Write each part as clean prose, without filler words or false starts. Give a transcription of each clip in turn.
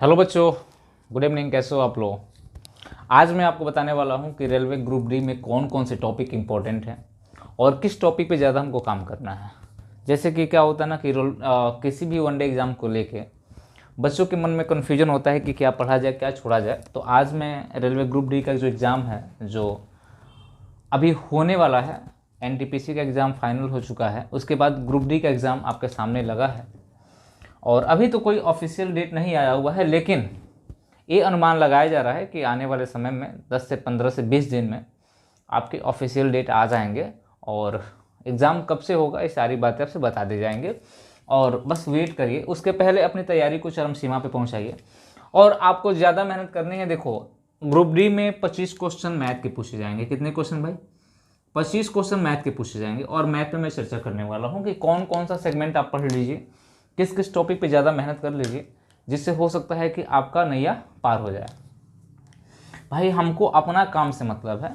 Hello बच्चों, good evening. कैसे हो आप लोग। आज मैं आपको बताने वाला हूं कि रेलवे ग्रुप डी में कौन कौन से टॉपिक इंपॉर्टेंट हैं और किस टॉपिक पे ज़्यादा हमको काम करना है। जैसे कि क्या होता है ना कि किसी भी वनडे एग्ज़ाम को लेके बच्चों के मन में कन्फ्यूजन होता है कि क्या पढ़ा जाए क्या छोड़ा जाए। तो आज मैं रेलवे ग्रुप डी का जो एग्ज़ाम है जो अभी होने वाला है, एनटीपीसी का एग्ज़ाम फाइनल हो चुका है, उसके बाद ग्रुप डी का एग्ज़ाम आपके सामने लगा है और अभी तो कोई ऑफिशियल डेट नहीं आया हुआ है, लेकिन ये अनुमान लगाया जा रहा है कि आने वाले समय में 10 से 15 से 20 दिन में आपके ऑफिशियल डेट आ जाएंगे और एग्ज़ाम कब से होगा ये सारी बातें आपसे बता दी जाएंगे और बस वेट करिए। उसके पहले अपनी तैयारी को चरम सीमा पे पहुंचाइए और आपको ज़्यादा मेहनत करनी है। देखो, ग्रुप डी में 25 क्वेश्चन मैथ के पूछे जाएंगे। कितने क्वेश्चन भाई? 25 क्वेश्चन मैथ के पूछे जाएंगे और मैथ पे मैं चर्चा करने वाला हूँ कि कौन कौन सा सेगमेंट आप पढ़ लीजिए, किस किस टॉपिक पे ज़्यादा मेहनत कर लीजिए, जिससे हो सकता है कि आपका नैया पार हो जाए। भाई हमको अपना काम से मतलब है,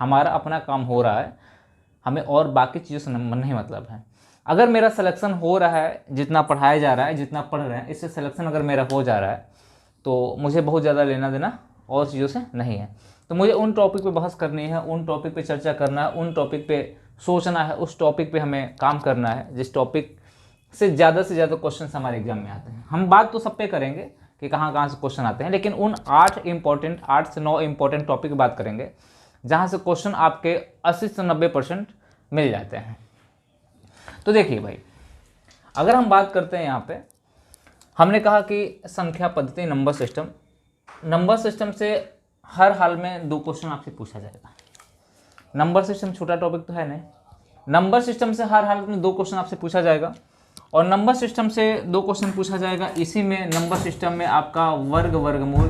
हमारा अपना काम हो रहा है, हमें और बाकी चीज़ों से नहीं मतलब है। अगर मेरा सिलेक्शन हो रहा है, जितना पढ़ाया जा रहा है, जितना पढ़ रहे हैं, इससे सिलेक्शन अगर मेरा हो जा रहा है तो मुझे बहुत ज़्यादा लेना देना और चीज़ों से नहीं है। तो मुझे उन टॉपिक पे बहस करनी है, उन टॉपिक पे चर्चा करना है, उन टॉपिक पे सोचना है, उस टॉपिक पे हमें काम करना है जिस टॉपिक से ज़्यादा क्वेश्चन हमारे एग्जाम में आते हैं। हम बात तो सब पे करेंगे कि कहाँ कहाँ से क्वेश्चन आते हैं, लेकिन उन 8 से 9 इंपॉर्टेंट टॉपिक की बात करेंगे जहाँ से क्वेश्चन आपके 80 से 90% मिल जाते हैं। तो देखिए भाई, अगर हम बात करते हैं यहाँ पे, हमने कहा कि संख्या पद्धति नंबर सिस्टम से हर हाल में 2 क्वेश्चन आपसे पूछा जाएगा। नंबर सिस्टम छोटा टॉपिक तो है नहीं। नंबर सिस्टम से हर हालत में 2 क्वेश्चन आपसे पूछा जाएगा और नंबर सिस्टम से 2 क्वेश्चन पूछा जाएगा। इसी में नंबर सिस्टम में आपका वर्गमूल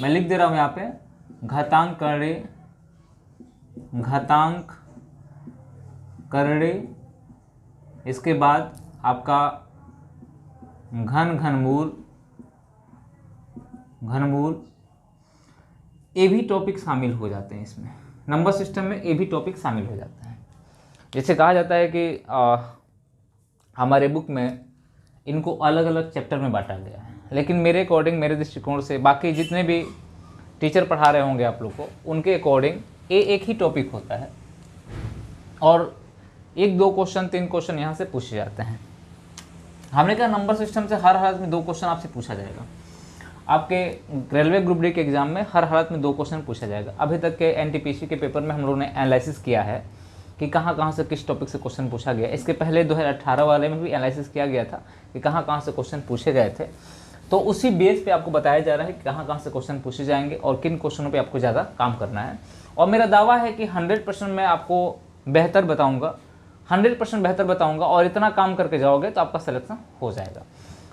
मैं लिख दे रहा हूँ यहाँ पे, घातांक करड़े, इसके बाद आपका घनमूल, ये भी टॉपिक शामिल हो जाते हैं इसमें। नंबर सिस्टम में ये भी टॉपिक शामिल हो जाता है। जैसे कहा जाता है कि हमारे बुक में इनको अलग अलग चैप्टर में बांटा गया है, लेकिन मेरे अकॉर्डिंग, मेरे दृष्टिकोण से, बाकी जितने भी टीचर पढ़ा रहे होंगे आप लोग को, उनके अकॉर्डिंग ये एक ही टॉपिक होता है और 1-2 क्वेश्चन 3 क्वेश्चन यहाँ से पूछे जाते हैं। हमने कहा नंबर सिस्टम से हर हालत में 2 क्वेश्चन आपसे पूछा जाएगा। आपके रेलवे ग्रुप डी के एग्जाम में हर हालत में 2 क्वेश्चन पूछा जाएगा। अभी तक के एनटीपीसी के पेपर में हम लोगों ने एनालिसिस किया है कि कहाँ कहाँ से किस टॉपिक से क्वेश्चन पूछा गया। इसके पहले 2018 वाले में भी एनालिसिस किया गया था कि कहाँ कहाँ से क्वेश्चन पूछे गए थे। तो उसी बेस पे आपको बताया जा रहा है कि कहाँ कहाँ से क्वेश्चन पूछे जाएंगे और किन क्वेश्चनों पे आपको ज़्यादा काम करना है। और मेरा दावा है कि 100% मैं आपको बेहतर बताऊँगा, 100% बेहतर बताऊँगा और इतना काम करके जाओगे तो आपका सिलेक्शन हो जाएगा।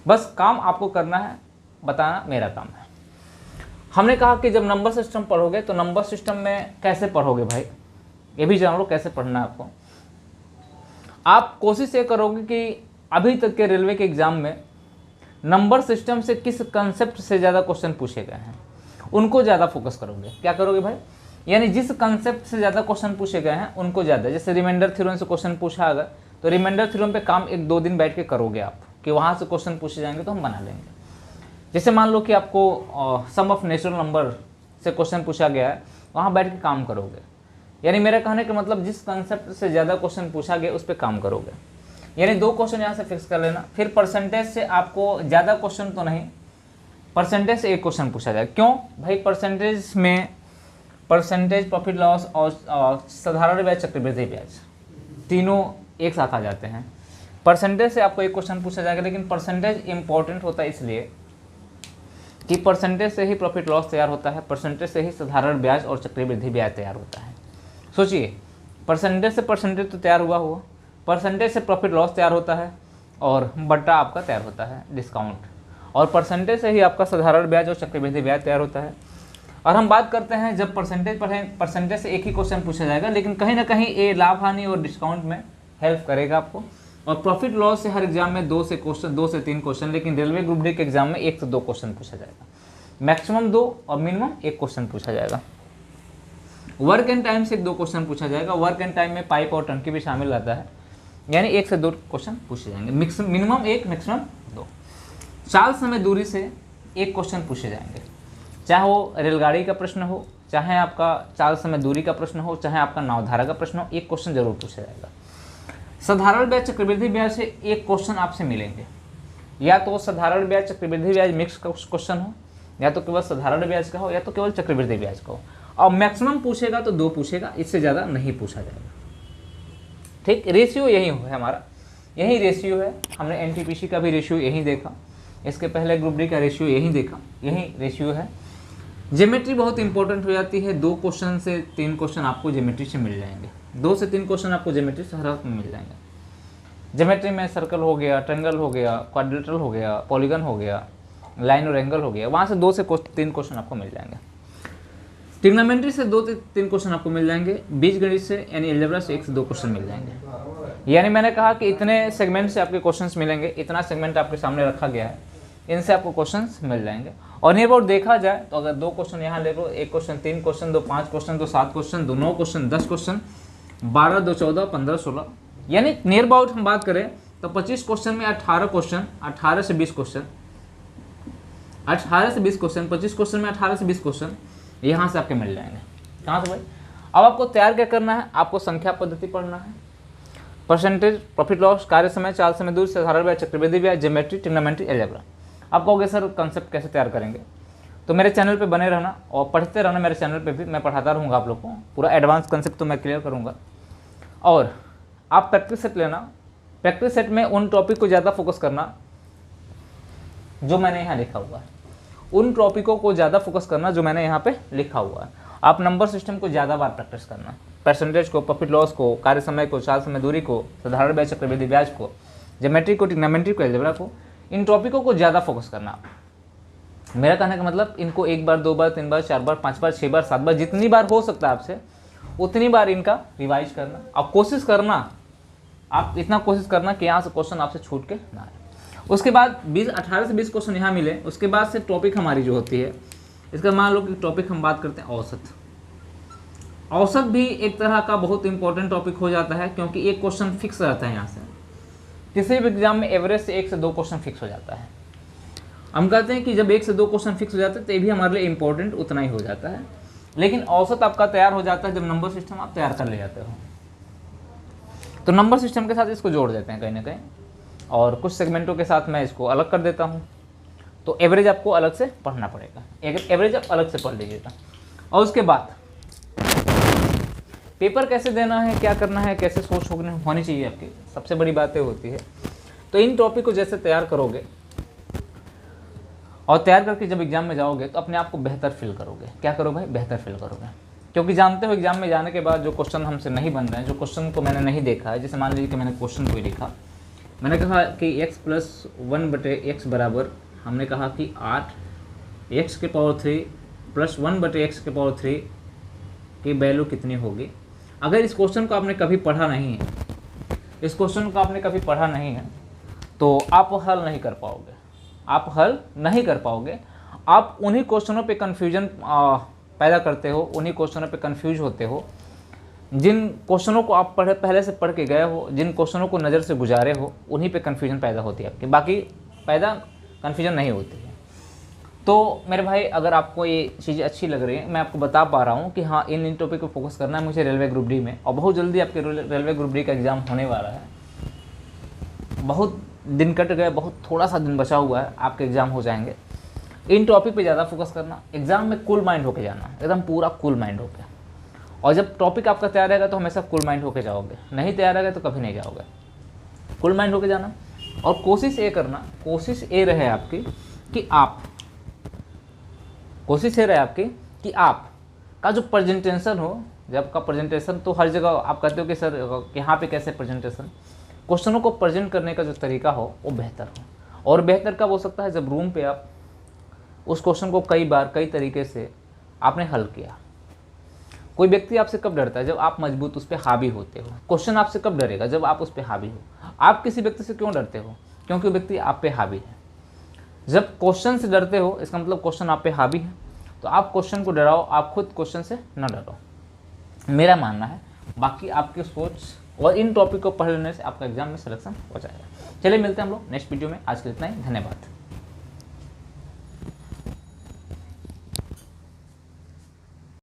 बस काम आपको करना है, बताना मेरा काम है। हमने कहा कि जब नंबर सिस्टम पढ़ोगे तो नंबर सिस्टम में कैसे पढ़ोगे भाई, ये भी जान लो कैसे पढ़ना है आपको। आप कोशिश ये करोगे कि अभी तक के रेलवे के एग्जाम में नंबर सिस्टम से किस कंसेप्ट से ज़्यादा क्वेश्चन पूछे गए हैं उनको ज़्यादा फोकस करोगे। क्या करोगे भाई? यानी जिस कंसेप्ट से ज़्यादा क्वेश्चन पूछे गए हैं उनको ज़्यादा। जैसे रिमाइंडर थ्योरम से क्वेश्चन पूछा अगर, तो रिमाइंडर थ्योरम पे काम 1-2 दिन बैठ के करोगे आप कि वहाँ से क्वेश्चन पूछे जाएंगे तो हम बना लेंगे। जैसे मान लो कि आपको सम ऑफ नेचुरल नंबर से क्वेश्चन पूछा गया है, वहाँ बैठ के काम करोगे। यानी मेरा कहने का मतलब जिस कंसेप्ट से ज़्यादा क्वेश्चन पूछा गया उस पर काम करोगे। यानी 2 क्वेश्चन यहाँ से फिक्स कर लेना। फिर परसेंटेज से आपको ज़्यादा क्वेश्चन तो नहीं, परसेंटेज से 1 क्वेश्चन पूछा जाए। क्यों भाई? परसेंटेज में परसेंटेज, प्रॉफिट लॉस और साधारण ब्याज, चक्रवृद्धि ब्याज, तीनों एक साथ आ जाते हैं। परसेंटेज से आपको 1 क्वेश्चन पूछा जाएगा, लेकिन परसेंटेज इंपॉर्टेंट होता है इसलिए कि परसेंटेज से ही प्रॉफिट लॉस तैयार होता है, परसेंटेज से ही साधारण ब्याज और चक्रवृद्धि ब्याज तैयार होता है। सोचिए, परसेंटेज से परसेंटेज तो तैयार हुआ, परसेंटेज से प्रॉफिट लॉस तैयार होता है और बट्टा आपका तैयार होता है डिस्काउंट, और परसेंटेज से ही आपका साधारण ब्याज और चक्रवृद्धि ब्याज तैयार होता है। और हम बात करते हैं जब परसेंटेज पढ़ें, परसेंटेज से 1 ही क्वेश्चन पूछा जाएगा, लेकिन कहीं ना कहीं ये लाभ हानि और डिस्काउंट में हेल्प करेगा आपको। और प्रॉफिट लॉस से हर एग्जाम में 2 से 3 क्वेश्चन, लेकिन रेलवे ग्रुप डी के एग्जाम में 1 से 2 क्वेश्चन पूछा जाएगा, मैक्सिमम 2 और मिनिमम 1 क्वेश्चन पूछा जाएगा। वर्क एंड टाइम से 2 क्वेश्चन पूछा जाएगा। वर्क एंड टाइम में पाइप और टंकी भी शामिल रहता है, यानी 1 से 2 क्वेश्चन पूछे जाएंगे। Minimum 1, maximum 2। चाल समय दूरी से एक क्वेश्चन पूछे जाएंगे, चाहे वो रेलगाड़ी का प्रश्न हो, चाहे आपका चाल समय दूरी का प्रश्न हो, चाहे आपका नावधारा का प्रश्न हो, एक क्वेश्चन जरूर पूछा जाएगा। साधारण ब्याज चक्रवृद्धि ब्याज से एक क्वेश्चन आपसे मिलेंगे, या तो साधारण ब्याज चक्रवृद्धि ब्याज मिक्स क्वेश्चन हो, या तो केवल साधारण ब्याज का हो, या तो केवल चक्रवृद्धि ब्याज का हो। और मैक्सिमम पूछेगा तो 2 पूछेगा, इससे ज़्यादा नहीं पूछा जाएगा। ठीक, रेशियो यही है हमारा, यही रेशियो है। हमने एनटीपीसी का भी रेशियो यही देखा, इसके पहले ग्रुप डी का रेशियो यही देखा, यही रेशियो है। ज्योमेट्री बहुत इंपॉर्टेंट हो जाती है। 2 क्वेश्चन से 3 क्वेश्चन आपको ज्योमेट्री से मिल जाएंगे, 2 से 3 क्वेश्चन आपको ज्योमेट्री से हर हाथ में मिल जाएंगे। ज्योमेट्री में सर्कल हो गया, ट्रायंगल हो गया, क्वाड्रिलेटरल हो गया, पॉलीगन हो गया, लाइन और एंगल हो गया, वहाँ से 2 से 3 क्वेश्चन आपको मिल जाएंगे। ट्रिग्नोमेट्री से 2 से 3 क्वेश्चन आपको मिल जाएंगे। बीजगणित से यानी अलजेब्रा से 1 से 2 क्वेश्चन मिल जाएंगे। यानी मैंने कहा कि इतने सेगमेंट से आपके क्वेश्चंस मिलेंगे, इतना सेगमेंट आपके सामने रखा गया है, इनसे आपको क्वेश्चंस मिल जाएंगे। और नियर अबाउट देखा जाए तो अगर 2 क्वेश्चन यहाँ ले लो, 1 question 3 question, 2 5 question, 2 7 question, 2 9 question, 10 question, 12 2 14 15 16, यानी नियर अबाउट हम बात करें तो 25 क्वेश्चन में 18 क्वेश्चन, 18 से 20 क्वेश्चन, 18 से 20 क्वेश्चन, 25 क्वेश्चन में 18 से 20 क्वेश्चन यहाँ से आपके मिल जाएंगे। कहाँ से भाई? अब आपको तैयार क्या करना है, आपको संख्या पद्धति पढ़ना है, परसेंटेज, प्रॉफिट लॉस, कार्य समय, चाल समय दूरी, साधारण ब्याज, चक्रवृद्धि ब्याज, ज्योमेट्री, ट्रिग्नोमेट्री, अलजेब्रा। आप कहोगे सर कंसेप्ट कैसे तैयार करेंगे? तो मेरे चैनल पे बने रहना और पढ़ते रहना। मेरे चैनल पे भी मैं पढ़ाता रहूँगा आप लोग को, पूरा एडवांस कंसेप्ट तो मैं क्लियर करूँगा। और आप प्रैक्टिस सेट लेना, प्रैक्टिस सेट में उन टॉपिक को ज़्यादा फोकस करना जो मैंने यहाँ लिखा हुआ है, उन टॉपिकों को ज़्यादा फोकस करना जो मैंने यहाँ पे लिखा हुआ है। आप नंबर सिस्टम को ज़्यादा बार प्रैक्टिस करना, परसेंटेज को, प्रॉफिट लॉस को, कार्य समय को, चाल समय दूरी को, साधारण ब्याज, चक्रवृद्धि ब्याज को, ज्योमेट्री को, ट्रिग्नोमेट्री को, अलजेब्रा को, इन टॉपिकों को ज़्यादा फोकस करना। मेरा कहने का मतलब इनको 1 बार, 2 बार, 3 बार, 4 बार, 5 बार, 6 बार, 7 बार, जितनी बार हो सकता है आपसे उतनी बार इनका रिवाइज करना। और कोशिश करना, आप इतना कोशिश करना कि यहाँ से क्वेश्चन आपसे छूट के ना आए। उसके बाद 18 से 20 क्वेश्चन यहाँ मिले, उसके बाद से टॉपिक हमारी जो होती है, इसका मान लो कि टॉपिक हम बात करते हैं औसत। औसत भी एक तरह का बहुत इंपॉर्टेंट टॉपिक हो जाता है, क्योंकि एक क्वेश्चन फिक्स रहता है यहाँ से। किसी भी एग्जाम में एवरेज से 1 से 2 क्वेश्चन फिक्स हो जाता है। हम कहते हैं कि जब 1 से 2 क्वेश्चन फिक्स हो जाते हैं तो ये भी हमारे लिए इंपॉर्टेंट उतना ही हो जाता है। लेकिन औसत आपका तैयार हो जाता है जब नंबर सिस्टम आप तैयार कर ले जाते हो। तो नंबर सिस्टम के साथ इसको जोड़ देते हैं कहीं ना कहीं, और कुछ सेगमेंटों के साथ मैं इसको अलग कर देता हूँ। तो एवरेज आपको अलग से पढ़ना पड़ेगा, एवरेज आप अलग से पढ़ लीजिएगा। और उसके बाद पेपर कैसे देना है, क्या करना है, कैसे सोच होनी चाहिए आपकी, सबसे बड़ी बातें होती है। तो इन टॉपिक को जैसे तैयार करोगे और तैयार करके जब एग्जाम में जाओगे तो अपने आप को बेहतर फील करोगे। क्या करोगे भाई? बेहतर फील करोगे, क्योंकि जानते हो एग्जाम में जाने के बाद जो क्वेश्चन हमसे नहीं बन रहे हैं, जो क्वेश्चन को मैंने नहीं देखा है, जैसे मान लीजिए कि मैंने क्वेश्चन को ही लिखा, मैंने कहा कि x+1/x बराबर, हमने कहा कि 8x⁻³ + 1/x⁻³ की वैल्यू कितनी होगी। अगर इस क्वेश्चन को आपने कभी पढ़ा नहीं है, इस क्वेश्चन को आपने कभी पढ़ा नहीं है तो आप हल नहीं कर पाओगे, आप हल नहीं कर पाओगे। आप उन्हीं क्वेश्चनों पे कन्फ्यूजन पैदा करते हो, उन्हीं क्वेश्चनों पे कन्फ्यूज होते हो जिन क्वेश्चनों को आप पहले से पढ़ के गए हो, जिन क्वेश्चनों को नज़र से गुजारे हो, उन्हीं पे कन्फ्यूजन पैदा होती है आपकी, बाकी पैदा कन्फ्यूजन नहीं होती है। तो मेरे भाई, अगर आपको ये चीज़ें अच्छी लग रही है, मैं आपको बता पा रहा हूँ कि हाँ इन टॉपिक को फोकस करना है मुझे रेलवे ग्रुप डी में, और बहुत जल्दी आपके रेलवे ग्रुप डी का एग्ज़ाम होने वाला है। बहुत दिन कट गए, बहुत थोड़ा सा दिन बचा हुआ है, आपके एग्ज़ाम हो जाएंगे। इन टॉपिक पे ज़्यादा फोकस करना, एग्ज़ाम में कूल माइंड होके जाना, एकदम पूरा कूल माइंड होके। और जब टॉपिक आपका तैयार रहेगा तो हमेशा कूल माइंड होके जाओगे, नहीं तैयार रहेगा तो कभी नहीं जाओगे। कूल माइंड होके जाना, और कोशिश ये करना, कोशिश ये रहे आपकी कि आपका जो प्रेजेंटेशन हो, जब आपका प्रेजेंटेशन, तो हर जगह आप कहते हो कि सर यहाँ पे कैसे प्रेजेंटेशन, क्वेश्चनों को प्रेजेंट करने का जो तरीका हो वो बेहतर हो। और बेहतर कब हो सकता है? जब रूम पे आप उस क्वेश्चन को कई बार कई तरीके से आपने हल किया। कोई व्यक्ति आपसे कब डरता है? जब आप मजबूत उस पर हावी होते हो। क्वेश्चन आपसे कब डरेगा? जब आप उस पर हावी हो। आप किसी व्यक्ति से क्यों डरते हो? क्योंकि वो व्यक्ति आप पे हावी है। जब क्वेश्चन से डरते हो, इसका मतलब क्वेश्चन आप पे हावी है, तो आप क्वेश्चन को डराओ, आप खुद क्वेश्चन से न डरो, मेरा मानना है। बाकी आपकी सोच और इन टॉपिक को पढ़ लेने से आपका एग्जाम में सिलेक्शन हो जाएगा। चलिए मिलते हैं हम लोग नेक्स्ट वीडियो में। आज के लिए इतना ही, धन्यवाद।